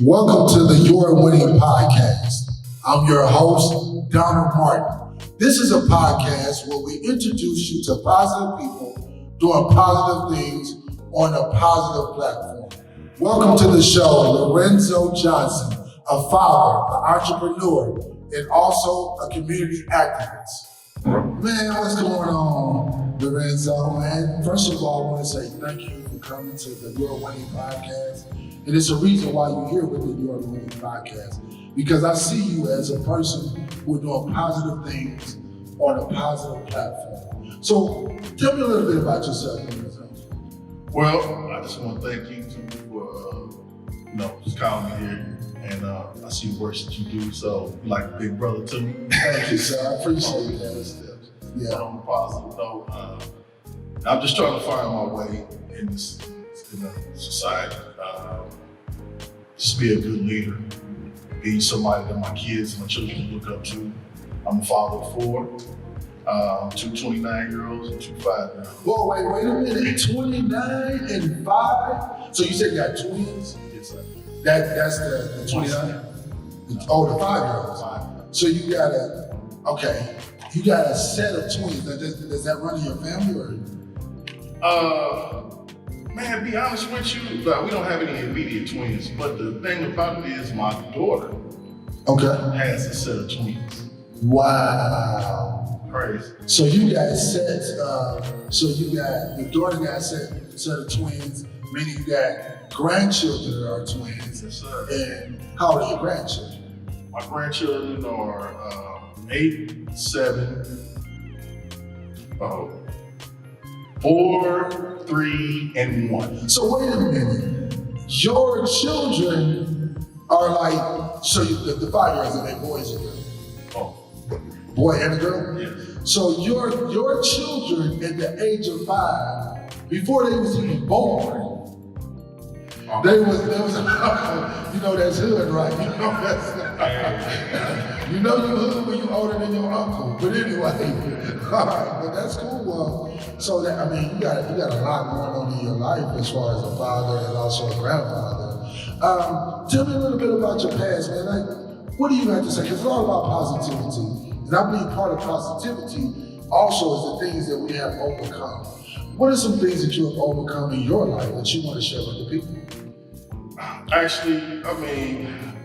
Welcome to the Your Winning Podcast. I'm your host, Donald Martin. This is a podcast where we introduce you to positive people doing positive things on a positive platform. Welcome to the show, Lurenzo Johnson, a father, an entrepreneur, and also a community activist. Man, what's going on, Lurenzo, man? First of all, I want to say thank you for coming to the Your Winning Podcast. And it's a reason why you're here with the Your Winning Podcast, because I see you as a person who's doing positive things on a positive platform. So tell me a little bit about yourself, Lurenzo. Well, I just want to thank you for, just calling me here. And I see the work that you do, so you're like a big brother to me. Thank you, sir. I appreciate that. Yeah. But on a positive note, I'm just trying to find my way in this society. Just be a good leader, be somebody that my kids and my children look up to. I'm a father of four, two 29-year-olds and two 5-year-olds. Whoa, wait a minute, 29 and 5? So you said you got twins? Yes, sir. That's the 29? Oh, the 5-year-olds. So you got you got a set of twins. Does that run in your family or? Man, to be honest with you, we don't have any immediate twins, but the thing about it is my daughter has a set of twins. Wow. Crazy. So you got sets, your daughter got a set of twins, meaning you got grandchildren that are twins. Yes, sir. And how old are your grandchildren? My grandchildren are 8, 7, 4, 3, and 1. So wait a minute. Your children are like, the 5-year-olds, are they boys and girls? Oh. Boy and a girl? Yes. So your children at the age of 5, before they was even born, there was that's hood, right? You know you hood when you older than your uncle. But anyway, all right, but that's cool. So that, you got a lot going on in your life as far as a father and also a grandfather. Tell me a little bit about your past, man. Like, what do you have to say? Because it's all about positivity. And I believe part of positivity also is the things that we have overcome. What are some things that you have overcome in your life that you want to share with the people? Actually,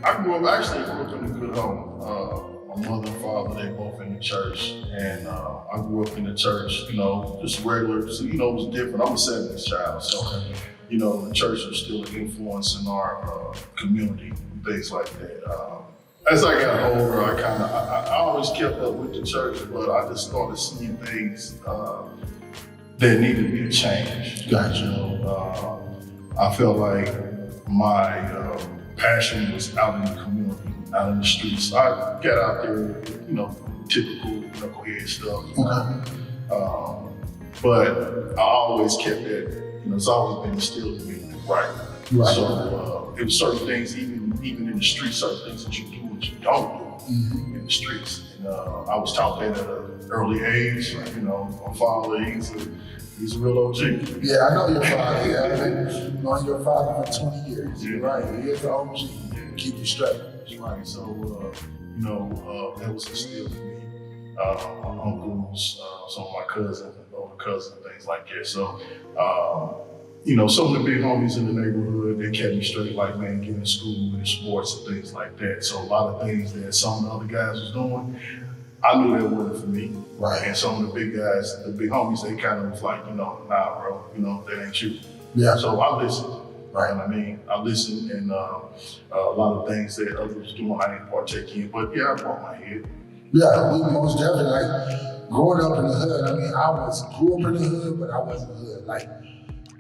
I grew up in a good home. My mother and father, they both in the church, and I grew up in the church, just regular, so, it was different. I'm a 70s child, so, the church was still an influence in our community, things like that. As I got older, I always kept up with the church, but I just started seeing things that needed to be changed. Gotcha. I felt like my passion was out in the community, out in the streets. So I got out there, typical knucklehead stuff. Okay. But I always kept that, it's always been instilled in me, right? So it was certain things, even in the streets, certain things that you do what you don't do in the streets. And I was taught that at an early age. My father, he's a real OG. Yeah, I know your father. Yeah, I've known your father for 20 years. You're right. He is the OG. Keep you straight. That's right. So, that was instilled in me. My uncles, some of my cousins, older cousins, things like that. So, some of the big homies in the neighborhood, they kept me straight, like, man, get in school and sports and things like that. So a lot of things that some of the other guys was doing, I knew that wasn't for me. Right. And some of the big guys, the big homies, they kind of was like, nah, bro, that ain't you. Yeah. So I listened. Right. I listened, and a lot of things that others was doing, I didn't partake in. But yeah, I brought my head. Yeah, we most definitely, like, growing up in the hood, I grew up in the hood, but I wasn't the hood. Like,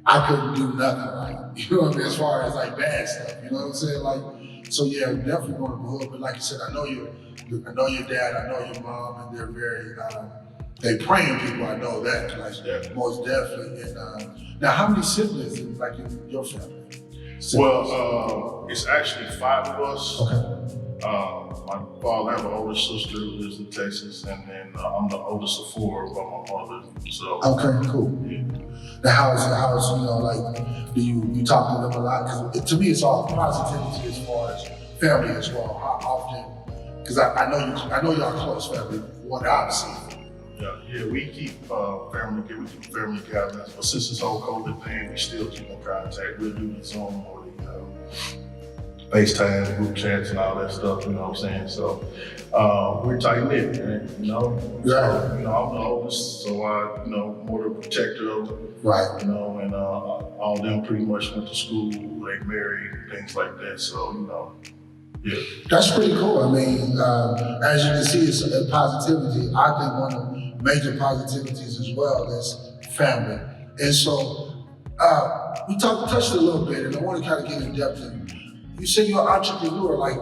I couldn't do nothing, like, you know what I mean, as far as like bad stuff, you know what I'm saying? Like, so yeah, definitely going to the hood, but like you said, I know your dad, I know your mom, and they're very, they praying people, I know that, like, most definitely. And now, how many siblings in, like, in your family? Well, it's actually 5 of us. Okay. My father, I have an older sister who lives in Texas, and then I'm the oldest of four by my mother. So Okay, cool. yeah. The house, you know, like, do you talk to them a lot? Because to me, it's all positivity as far as family as well. How often? Because I know y'all close family. What I've seen. Yeah, we keep family gatherings, but since this whole COVID thing, we still keep in contact. We'll do the Zoom or the FaceTime, group chats, and all that stuff. You know what I'm saying? So we're tight knit, man. You know, so, you know, I'm the oldest, so I, you know, more the protector of it. Right. You know, and all of them pretty much went to school, they married, things like that. So you know. Yeah. That's pretty cool. I mean, as you can see, it's a positivity. I think one of the major positivities as well is family. And so we touched a little bit, and I want to kind of get in depth. You say you're an entrepreneur. Like,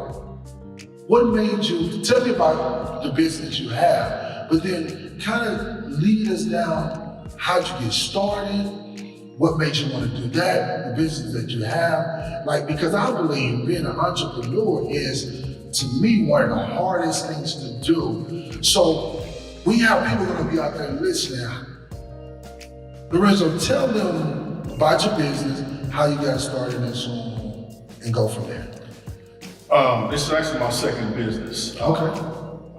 what made you, tell me about the business you have, but then kind of lead us down, how'd you get started? What made you want to do that, the business that you have? Like, because I believe being an entrepreneur is, to me, one of the hardest things to do. So we have people going to be out there listening. Lurenzo, tell them about your business, how you got started and so on, and go from there. This is actually my second business. Okay.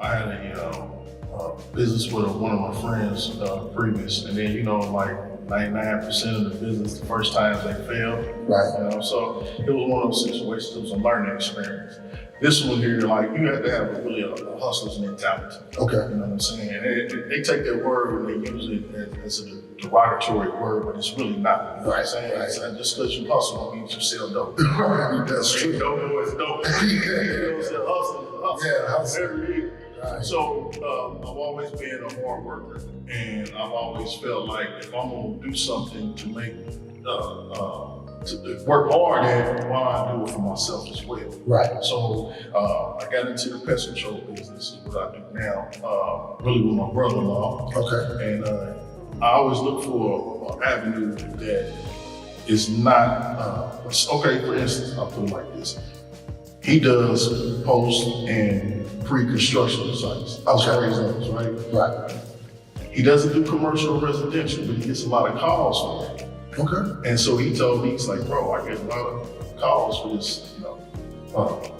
I had a business with one of my friends previous, and then, you know, like 99% of the business, the first times they failed. Right. You know, so it was one of those situations. It was a learning experience. This one here, like, you have to have a hustler's mentality. Okay. You know what I'm saying? They take that word and they use it as a derogatory word, but it's really not. You know what I'm saying? Right. It's, just because you hustle don't mean you sell dope. Right. That's true. Dope is dope. You know, hustle. Yeah, hustle. Right. So I've always been a hard worker, and I've always felt like if I'm gonna do something to make to work hard at, why don't I do it for myself as well? Right. So I got into the pest control business, is what I do now, really with my brother-in-law. Okay. And I always look for an avenue that is not okay. For instance, I'll put it like this. He does post and pre-construction sites. Okay. Right? Right. He doesn't do commercial or residential, but he gets a lot of calls for that. Okay. And so he told me, he's like, bro, I get a lot of calls for this, you know,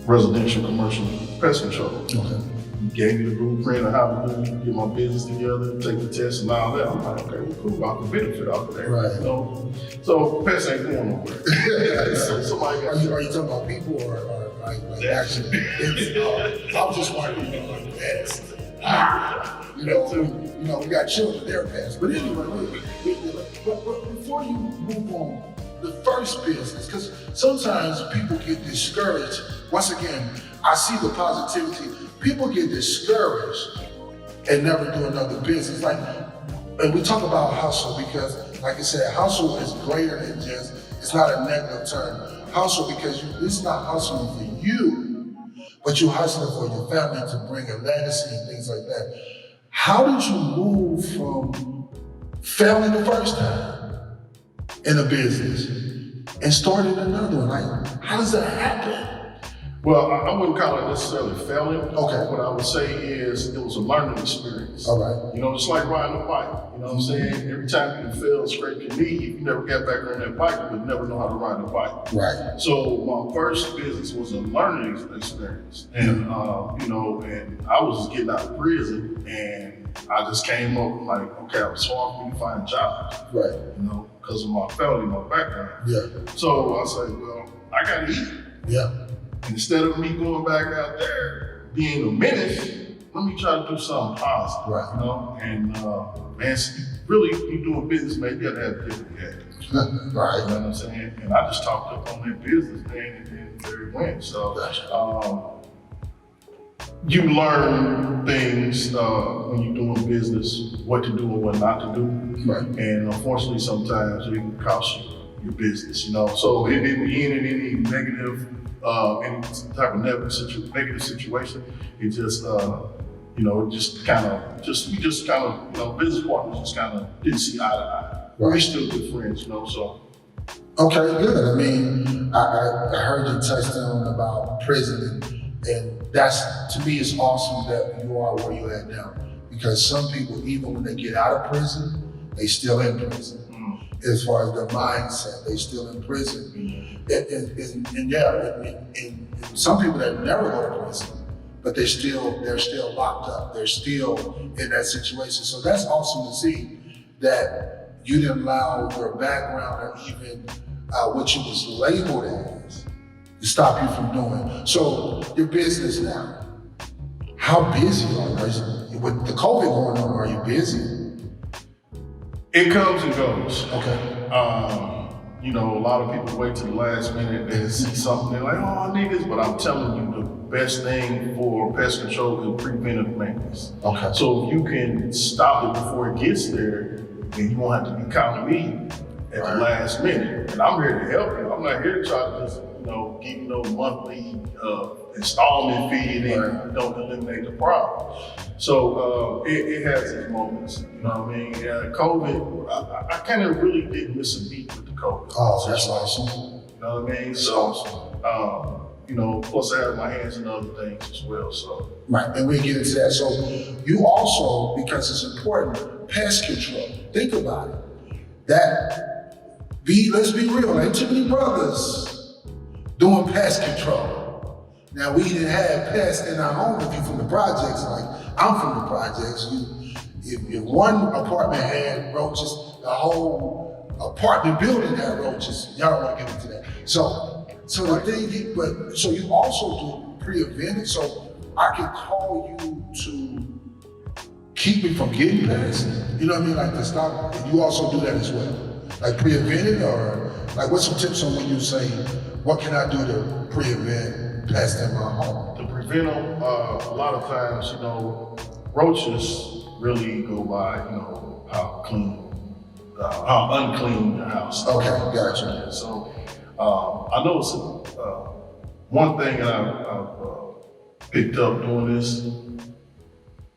residential, commercial pest control. Okay. He gave me the blueprint of how to get my business together, take the test and all that. I'm like, okay, well, cool, I can benefit off of that. Right. You know? So pest ain't going nowhere. So somebody got Are you talking about people or like action? I'm just wondering, you know, like pets. You know, we got children, they're pets. But anyway, but before you move on, the first business, because sometimes people get discouraged. Once again, I see the positivity. People get discouraged and never do another business. Like, and we talk about hustle because, like I said, hustle is greater than just, it's not a negative term. Hustle because it's not hustling for you, but you're hustling for your family to bring a legacy and things like that. How did you move from failing the first time in a business and starting another one? Like, how does that happen? Well, I wouldn't call it necessarily failing. Okay. What I would say is it was a learning experience. All right. You know, just like riding a bike. You know what I'm saying? Every time you fail, scrape your knee, if you never get back on that bike, you would never know how to ride a bike. Right. So my first business was a learning experience. And, you know, and I was just getting out of prison and I just came up like, okay, it was hard for me to find jobs. Right. You know, because of my felony, my background. Yeah. So I said, well, I gotta eat. Yeah. Instead of me going back out there being a menace, let me try to do something positive. Right. You know, and man, really, you doing business, man, you gotta have a different attitude. Right. You know what I'm saying? And I just talked up on that business thing, and then there it went. So you learn things when you're doing business, what to do and what not to do. Right. And unfortunately, sometimes it can cost you your business. You know, so it didn't end in any negative. Any type of negative situation, it just, you know, we just kind of, you know, business partners just kind of didn't see eye to eye. Right. We're still good friends, you know, so. Okay, good. I mean, I heard you touch on about prison, and that's, to me, it's awesome that you are where you're at now. Because some people, even when they get out of prison, they still in prison. As far as their mindset, they still in prison. And some people that never go to prison, but they're still locked up. They're still in that situation. So that's awesome to see that you didn't allow your background or even what you was labeled as to stop you from doing. So your business now, how busy are you? With the COVID going on, are you busy? It comes and goes. Okay. You know, a lot of people wait till the last minute, they see something, they're like, oh, I need this, but I'm telling you, the best thing for pest control is preventive maintenance. Okay. So if you can stop it before it gets there, then you won't have to be counting me at the last minute. And I'm here to help you. I'm not here to try to just, give you no monthly installment fee and then don't eliminate the problem. So it has its moments, you know what I mean? COVID, I kind of really didn't miss a beat with the COVID. Oh, that's awesome. You know what I mean? So, plus I have my hands in other things as well, so. Right, and we'll get into that. So you also, because it's important, pest control. Think about it. Let's be real, ain't too many brothers doing pest control. Now, we didn't have pests in our home. If you're from the projects, like I'm from the projects, if one apartment had roaches, the whole apartment building had roaches. Y'all don't want to get into that. So the thing, so you also do preventive. So I can call you to keep me from getting pests. You know what I mean? Like to stop. And you also do that as well. Like preventive, or like what's some tips on when you say, what can I do to prevent pests in my home? To prevent them, a lot of times, roaches really go by, how unclean the house is. Okay, gotcha. So I noticed one thing that I've picked up doing this,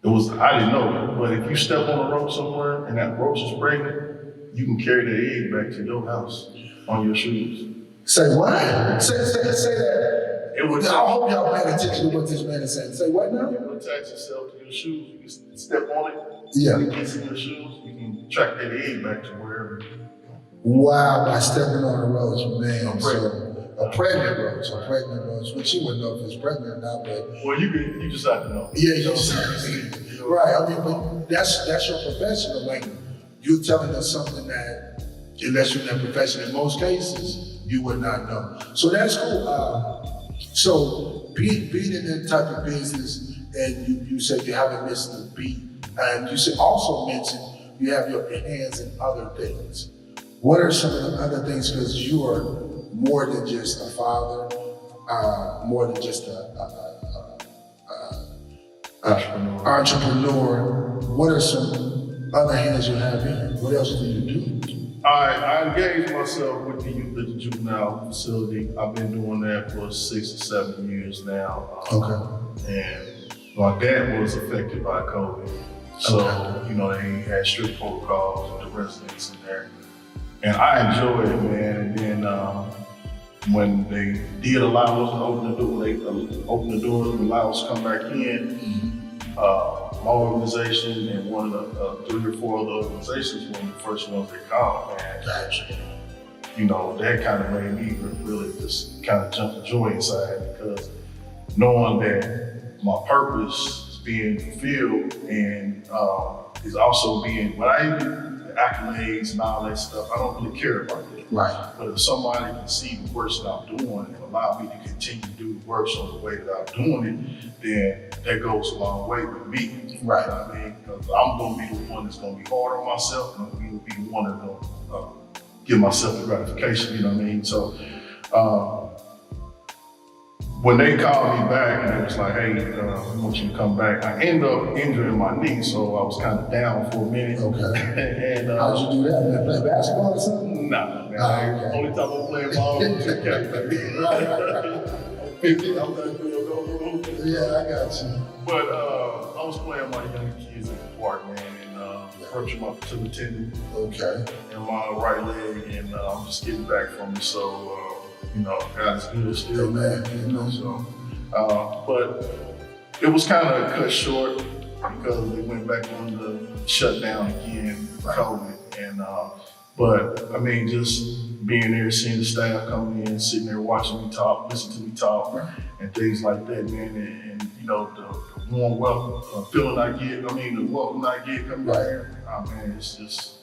I didn't know it, but if you step on a roach somewhere and that roach is pregnant, you can carry the egg back to your house on your shoes. Say what? Say that. I hope y'all paying attention to what this man is saying. Say what now? You can attach yourself to your shoes. You can step on it. Yeah. It gets in your shoes. You can track that egg back to wherever. Wow, by stepping on a roach, man. A pregnant roach, which you wouldn't know if it's pregnant or not, but. Well, you just have to know. Yeah, you just have to know. Right, I mean, but that's your profession. Like, you're telling us something that, unless you're in that profession, in most cases, you would not know. So that's cool. So being in that type of business, and you said you haven't missed a beat, and you said also mentioned you have your hands in other things. What are some of the other things? Because you are more than just a father, more than just entrepreneur. What are some other hands you have in? What else do you do? I engaged myself with the youth at the juvenile facility. I've been doing that for 6 or 7 years now. Okay. And my dad was affected by COVID. So, they had strict protocols with the residents in there. And I enjoyed it, man. And then when they did allow us to open the door, and allow us to come back in, my organization and one of the 3 or 4 other organizations were the first ones they called. And that kind of made me really just kind of jump the joy inside, because knowing that my purpose is being fulfilled and is also being, when I do the accolades and all that stuff, I don't really care about that. Right. But if somebody can see the work that I'm doing and allow me to continue to do the work on the way that I'm doing it, then that goes a long way with me. Right. You know what I mean? Because I'm going to be the one that's going to be hard on myself, and I'm going to be the one that's going to give myself the gratification, you know what I mean? So when they called me back and it was like, hey, we want you to come back, I ended up injuring my knee, so I was kind of down for a minute. Okay. And how'd you do that? Man, play basketball or something? Nah, man. Okay. Only time I'm playing ball is 2K. Yeah, I got you. But I was playing my young kids at the park, man, and ruptured my patella tendon Okay. in my right leg, and I'm just getting back from it. So God is good still. Amen. So, but it was kind of cut short because they went back on the shutdown again, COVID. And, but I mean, just being there, seeing the staff coming in, sitting there watching me talk, listening to me talk, and things like that, man. And the warm welcome, feeling I get, the welcome I get coming here, man, it's just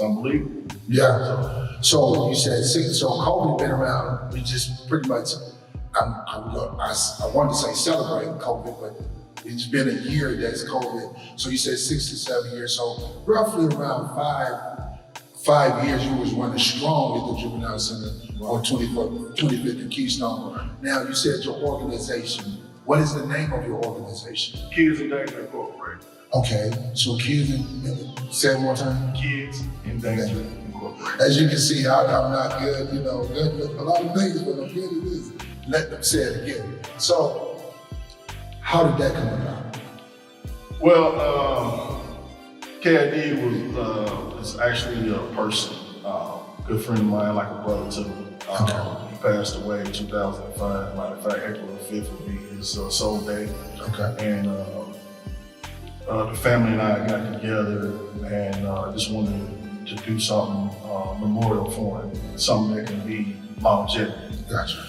unbelievable. Yeah. So you said so COVID been around. We just pretty much, I wanted to say celebrating COVID, but it's been a year that's COVID. So you said 6 to 7 years. So roughly around five years, you was running strong at the Juvenile Center on 25th and Keystone. Now you said your organization. What is the name of your organization? Kids in Danger Incorporated. Okay, so say it one more time. Kids in Danger Incorporated. As you can see, I'm not good, good with a lot of things, but I'm good at this. Let them say it again. So, how did that come about? Well, KID is actually a person, good friend of mine, like a brother to me. He passed away in 2005. Matter of fact, April 5th will be his soul day. Okay. And the family and I got together and just wanted to do something memorial for him, something that can be longevity. Gotcha.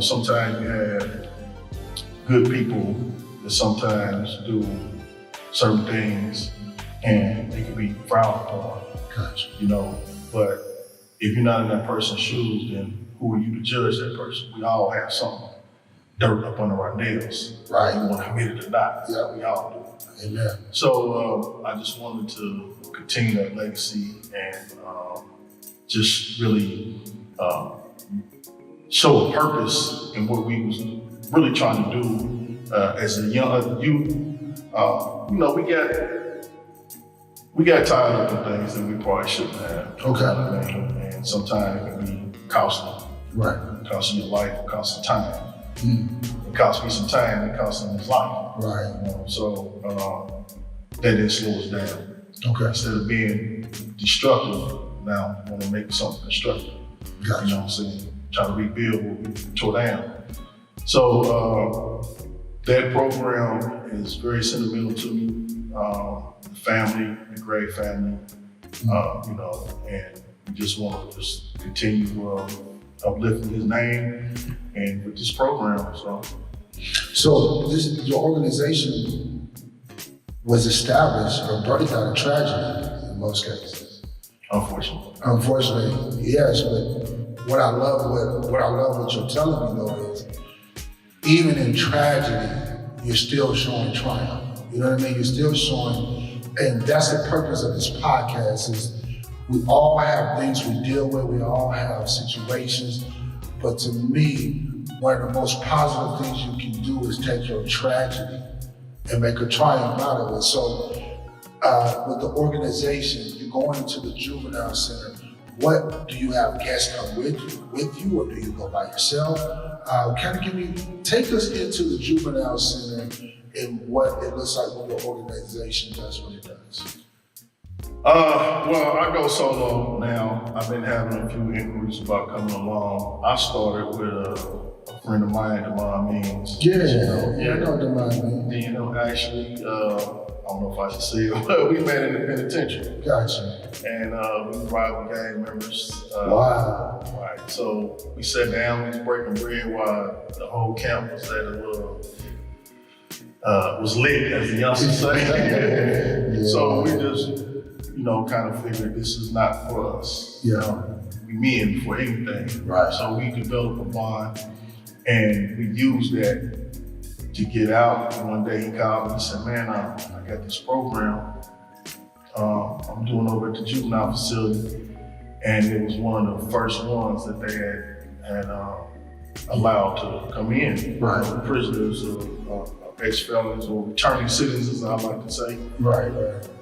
Sometimes you have good people that sometimes do certain things and they can be frowned upon. Gotcha. But if you're not in that person's shoes, then who are you to judge that person? We all have some dirt up under our nails. Right. You want to admit it or not. Yeah. We all do. Amen. So I just wanted to continue that legacy and just really show a purpose in what we was really trying to do as a young youth. We got tied up in things that we probably shouldn't have. Okay. And sometimes it can be costly. Right. It costs you your life, it costs you time. Mm. It cost me some time, it cost him his life. Right. So that didn't slow us down. Okay. Instead of being destructive, now I want to make something constructive. Gotcha. You know what I'm saying? Try to rebuild what we tore down. So that program is very sentimental to me. The family, the Gray family, and we just want to just continue uplifting his name and with this program. So your organization was established or birthed out of tragedy in most cases. Unfortunately, yes. But what I love what you're telling me though is, even in tragedy, you're still showing triumph. You know what I mean? You're still showing, and that's the purpose of this podcast. Is we all have things we deal with. We all have situations. But to me, one of the most positive things you can do is take your tragedy and make a triumph out of it. So with the organization, you're going into the Juvenile Center. What do you have guests come with you, or do you go by yourself? Take us into the Juvenile Center and what it looks like when your organization does what it does. Well, I go solo now. I've been having a few inquiries about coming along. I started with a friend of mine, Demond Means. Yeah, I know Demond Means. Actually, I don't know if I should say it, but we met in the penitentiary. Gotcha. And we were rival gang members. Wow. Right. So we sat down, we was breaking bread while the whole camp was at a little, was lit, as the youngsters say. Yeah. So we just, kind of figured this is not for us. Yeah. We men for anything. Right. So we developed a bond and we used that to get out. And one day he called me and said, man, I got this program I'm doing over at the juvenile facility. And it was one of the first ones that they had allowed to come in. Right. Prisoners or ex-felons or returning citizens, I like to say. Right.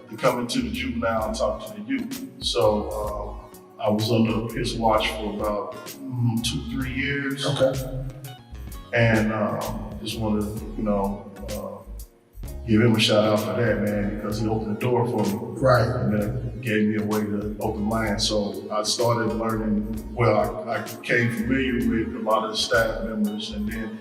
To come into the juvenile and talk to the youth. So I was under his watch for about 2-3 years. Okay. And just want to, give him a shout out for that, man, because he opened the door for me. Right. And gave me a way to open mind. So I started learning, I became familiar with a lot of the staff members, and then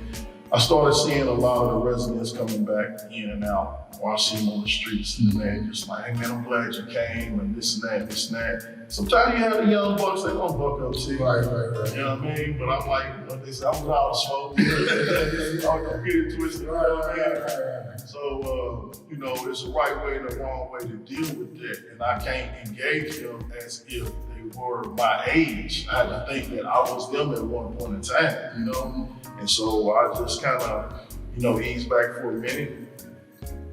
I started seeing a lot of the residents coming back in and out, or I see them on the streets, and they're just like, hey man, I'm glad you came, and this and that, this and that. Sometimes you have the young bucks, they don't buck up to you. Right. You know what I mean? But I'm like, they say, I'm without a smoke. I'll get it twisted. You know what I mean? So, it's a right way and a wrong way to deal with that. And I can't engage them as if they were my age. I had to think that I was them at one point in time, And so I just kind of, ease back for a minute,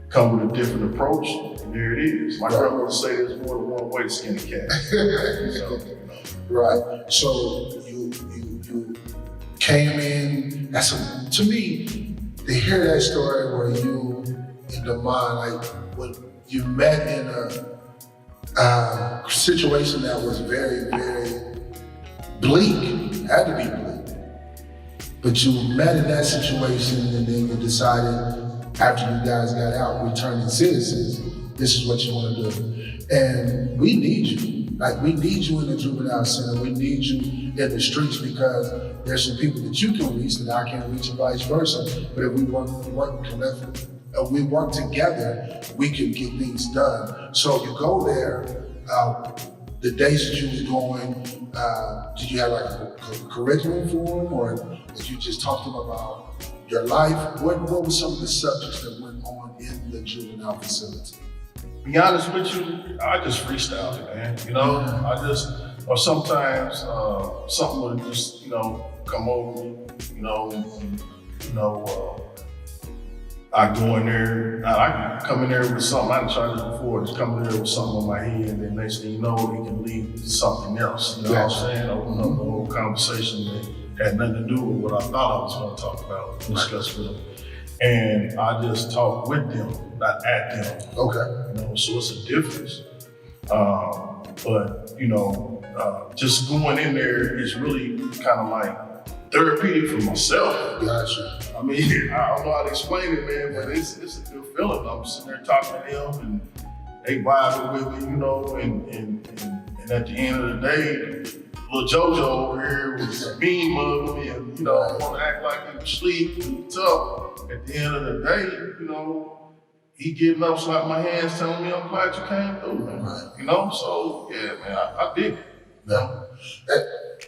come with a different approach, and there it is. My grandmother would say there's more than one way to skin a cat. Right. So you came in. To me, to hear that story where you in the mind, like when you met in a situation that was very, very bleak, had to be bleak. But you met in that situation, and then you decided after you guys got out, returning citizens, this is what you want to do. And we need you. Like, we need you in the juvenile center. We need you in the streets, because there's some people that you can reach that I can't reach, and vice versa. But if we work together, we can get things done. So you go there, the days that you was going, did you have like a curriculum for them, or did you just talk to them about your life? What were some of the subjects that went on in the juvenile facility? Be honest with you, I just freestyled it, man. Or sometimes something would just, come over me, I go in there, I can come in there with something, I didn't try this before, just come in there with something on my head, and then next thing you know, it can lead to something else, what I'm saying? Open up the whole conversation that had nothing to do with what I thought I was going to talk about, discuss with them. And I just talk with them, not at them. Okay. So it's a difference. But just going in there is really kind of like therapeutic for myself. Gotcha. I mean, I don't know how to explain it, man, but it's a good feeling. I'm sitting there talking to them, and they vibing with me, and at the end of the day, little JoJo over here was mean mugging me, and want to act like he was sleep and tough. At the end of the day, he getting up, slapping my hands, telling me I'm glad you came through, man. Right. So yeah, man, I dig it. Yeah.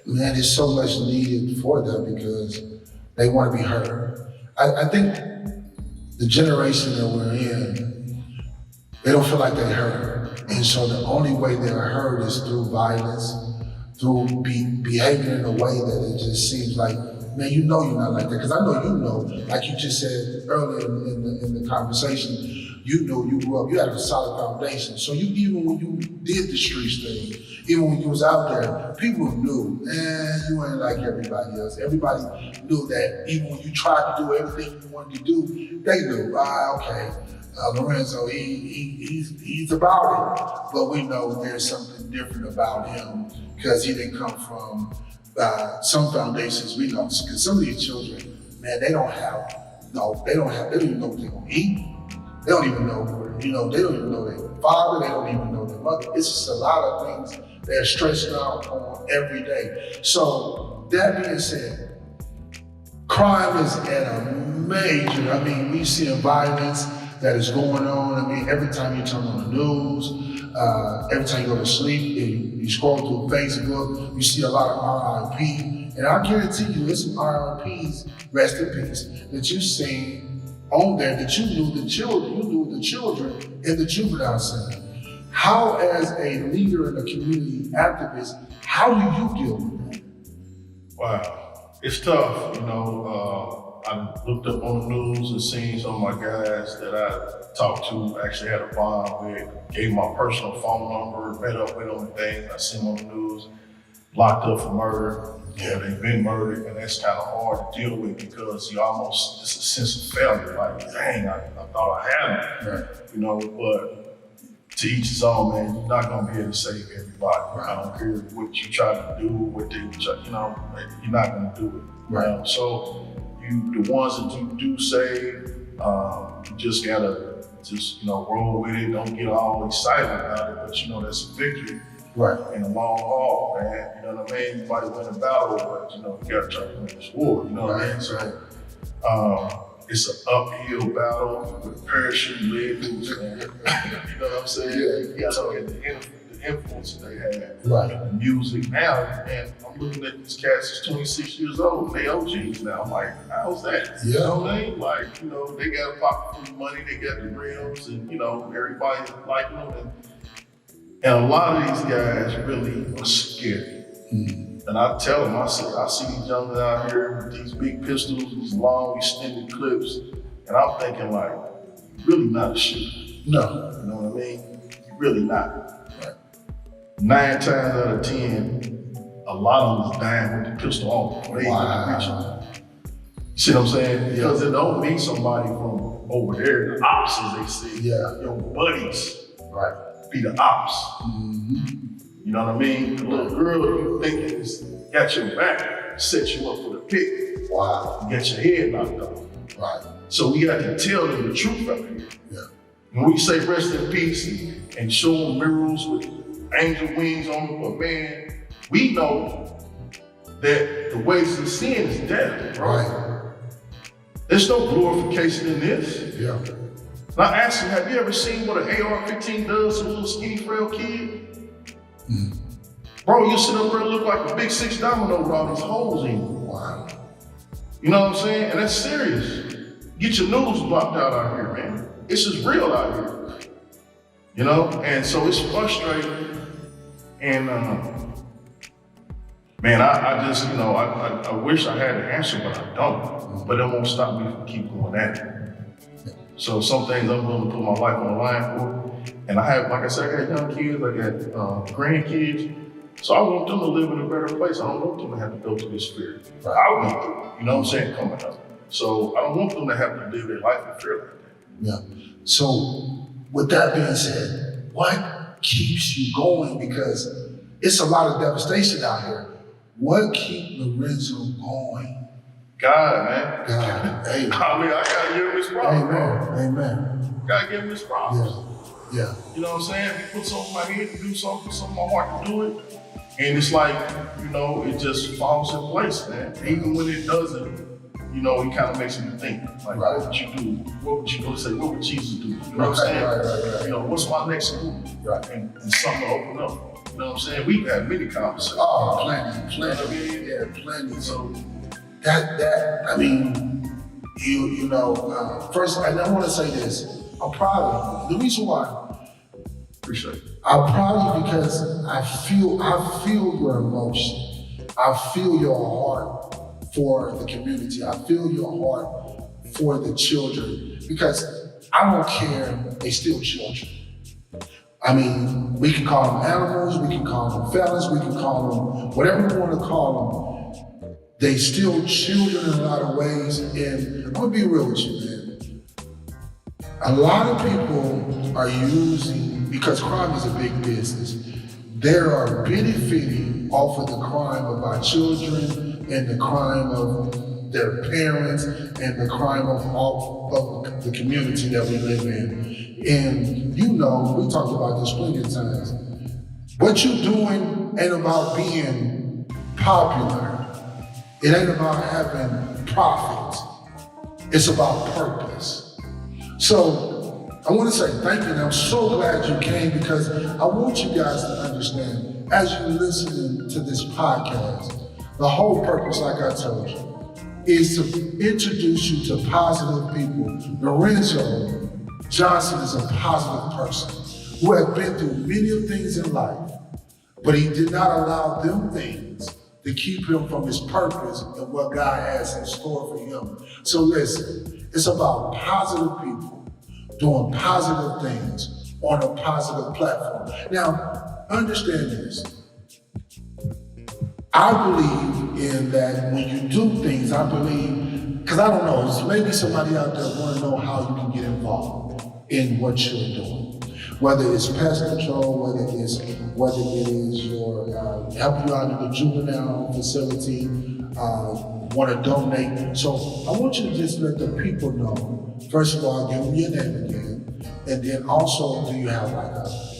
Man, there's so much needed for them because they want to be heard. I think the generation that we're in, they don't feel like they're heard. And so the only way they're heard is through violence, through behaving in a way that it just seems like, man, you're not like that. Because I know like you just said earlier in the conversation, you grew up, you had a solid foundation. So even when you did the streets thing, even when you was out there, people knew, you ain't like everybody else. Everybody knew that. Even when you tried to do everything you wanted to do, they knew, okay, Lurenzo, he's about it. But we know there's something different about him because he didn't come from some foundations we know. Because some of these children, man, they don't even know what they're gonna eat. They don't even know, they don't even know their father, they don't even know their mother. It's just a lot of things they're stressing out on every day. So that being said, crime is at a major, we seeing violence that is going on. Every time you turn on the news, every time you go to sleep, you scroll through Facebook, you see a lot of RIP. And I guarantee you, there's some RIPs, rest in peace, that you've seen on there that you knew the children in the juvenile center. How, as a leader and a community activist, how do you deal with that? Wow, it's tough. I looked up on the news and seen some of my guys that I talked to, actually had a bond with, gave my personal phone number, met up with them and things. I seen them on the news, locked up for murder. Yeah, they've been murdered, and that's kind of hard to deal with because it's a sense of failure. Like, dang, I thought I had it, right. But to each his own, man. You're not gonna be able to save everybody. Right. I don't care what you try to do, you're not gonna do it. Right. So the ones that you do save, you just gotta roll with it. Don't get all excited about it, but but you know, that's a victory. Right. In the long haul, man. You know what I mean? You might win a battle, but you know, you gotta try to win this war. You know what I mean? So it's an uphill battle with parachute labels, man. You know what I'm saying? You gotta look at the influence they had. Right. The music now, and I'm looking at these cats that's 26 years old, they OGs now. I'm like, how's that? Yeah. You know what I mean? Like, you know, they got a pocket full of money, they got the rims, and you know, everybody's liking them. And a lot of these guys really are scary. Mm-hmm. And I tell them, I see these youngsters out here with these big pistols, these long extended clips, and I'm thinking like, you're really not a shooter. No. You know what I mean? You're really not. Right. 9 times out of 10, a lot of them is dying with the pistol on. They Wow. You see what I'm saying? Because it don't mean somebody from over there, the ops as they say, your buddies. Right. Be the ops. Mm-hmm. You know what I mean? The little girl you thinking is got your back, set you up for the pick. Wow. Get your head knocked off. Right. So we got to tell them the truth out here. Yeah. When we say rest in peace and show them mirrors with angel wings on them, but man, we know that the wages of sin is death. Right. There's no glorification in this. Yeah. Now ask you, have you ever seen what an AR-15 does to a little skinny, frail kid? Mm. Bro, you sit up there and look like a big 6 domino with all these holes in you. Wow. You know what I'm saying? And that's serious. Get your noodles blocked out here, man. It's just real out here. You know? And so it's frustrating. And man, I just, you know, I wish I had the answer, but I don't. But it won't stop me from keep going at it. So some things I'm willing to put my life on the line for. And I have, like I said, I got young kids, I got grandkids. So I want them to live in a better place. I don't want them to have to go through this fear. Right. I went through it, you know what I'm saying, coming up. So I don't want them to have to live their life in fear like that. Yeah. So with that being said, what keeps you going? Because it's a lot of devastation out here. What keeps Lorenzo going? God, man. God. Amen. I mean, I gotta give him his props. Amen. Gotta give him his props. Yeah. You know what I'm saying? He put something in my head to do something, something in my heart to do it. And it's like, you know, it just falls in place, man. Even when it doesn't, you know, it kind of makes you think, like, right. What would you do? What would you go say? What would Jesus do? You know what I'm saying? Right. You know, what's my next move? Right. And something to open up. You know what I'm saying? We've had many conversations. Oh, plenty. Yeah, plenty. So that I mean, you know, first, and I want to say this. I'm proud of you. The reason why. Appreciate it. I'm proud of you because I feel your emotion. I feel your heart for the community. I feel your heart for the children because I don't care, they still children. I mean, we can call them animals, we can call them fellas, we can call them whatever we want to call them. They still children in a lot of ways, and I'm gonna be real with you, man. A lot of people are using, because crime is a big business, they are benefiting off of the crime of our children and the crime of their parents and the crime of the community that we live in. And you know, we talked about this plenty of times. What you're doing ain't about being popular. It ain't about having profit. It's about purpose. So I want to say thank you, and I'm so glad you came because I want you guys to understand, as you're listening to this podcast, the whole purpose, like I told you, is to introduce you to positive people. Lurenzo Johnson is a positive person who has been through many of things in life, but he did not allow them things to keep him from his purpose and what God has in store for him. So listen, it's about positive people doing positive things on a positive platform. Now, understand this. I believe in that when you do things, I believe, because I don't know, maybe somebody out there want to know how you can get involved in what you're doing. Whether it's pest control, whether it is your help you out in the juvenile facility, want to donate. So I want you to just let the people know. First of all, give them your name again. And then also, do you have like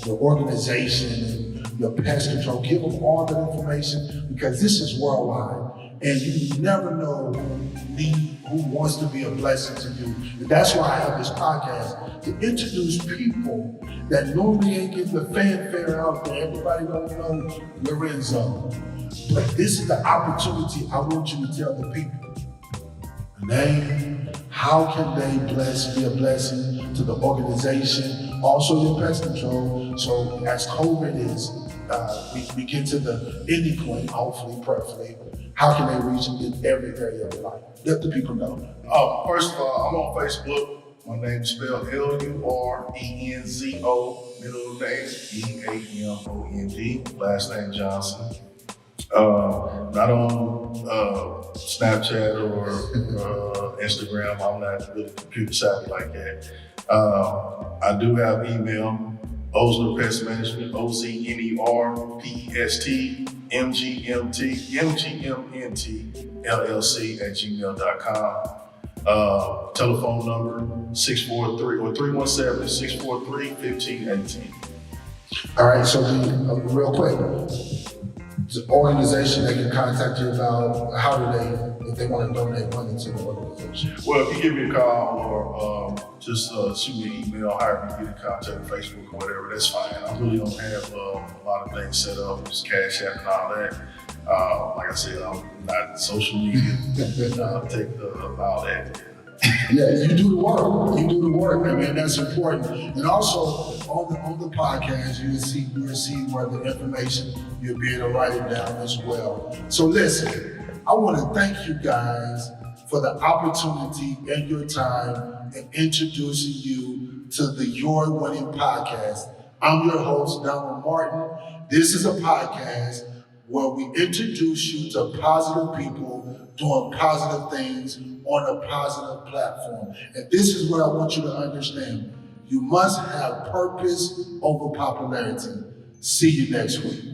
your organization and your pest control? Give them all that information because this is worldwide. And you never know who wants to be a blessing to you. And that's why I have this podcast to introduce people that normally ain't getting the fanfare out there. Everybody don't know Lurenzo. But this is the opportunity I want you to tell the people. Name, how can they be a blessing to the organization, also your pest control. So as COVID is, we get to the ending point, hopefully, prayerfully, how can they reach in every area of their life? Let the people know. First of all, I'm on Facebook. My name is spelled Lurenzo, middle name Eamond, last name Johnson. Not on Snapchat or Instagram. I'm not really computer savvy like that. I do have email, Ozner Pest Management, OZNERPEST, MGMNT, LLC at gmail.com. Telephone number 317-643-1518. All right, so real quick, the organization they can contact you about, how do they, if they want to donate money to the organization? Well, if you give me a call or just shoot me an email, however you get in contact with Facebook or whatever, that's fine. I really don't have a lot of things set up, just Cash App and all that. Like I said, I'm not social media, take all that. Yeah, you do the work. You do the work. I mean, that's important. And also on the podcast, you will see where the information, you'll be able to write it down as well. So listen, I want to thank you guys for the opportunity and your time in introducing you to the Your Winning Podcast. I'm your host, Donald Martin. This is a podcast where we introduce you to positive people doing positive things on a positive platform. And this is what I want you to understand. You must have purpose over popularity. See you next week.